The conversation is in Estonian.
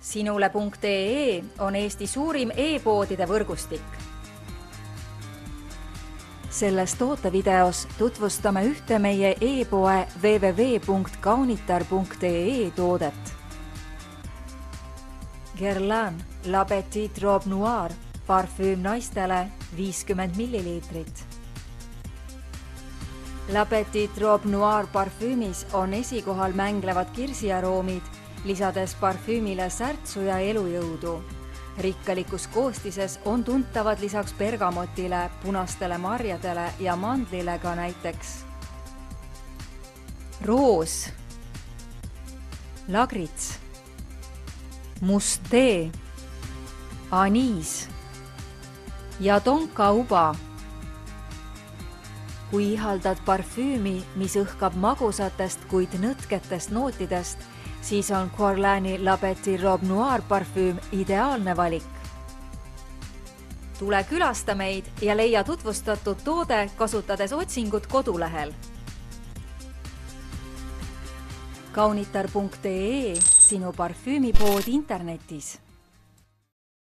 Sinule.ee on Eesti suurim e-poodide võrgustik. Selles tootevideos tutvustame ühte meie e-poe www.kaunitar.ee toodet. Guerlain La Petite Robe Noire parfüüm naistele 50 milliliitrit. La Petite Robe Noire parfüümis on esikohal mänglevad kirsiaroomid, lisades parfüümile särtsu ja elujõudu. Rikkalikus koostises on tuntavad lisaks bergamotile, punastele marjadele ja mandlile ka näiteks roos, lagrits, must tee, aniis ja tonka uba. Kui ihaldad parfüümi, mis õhkab magusatest, kuid nõtketest nootidest, siis on Guerlaini La Petite Robe Noire parfüüm ideaalne valik. Tule külasta meid ja leia tutvustatud toode kasutades otsingut kodulehel. Kaunitar.ee, sinu parfüümipood internetis.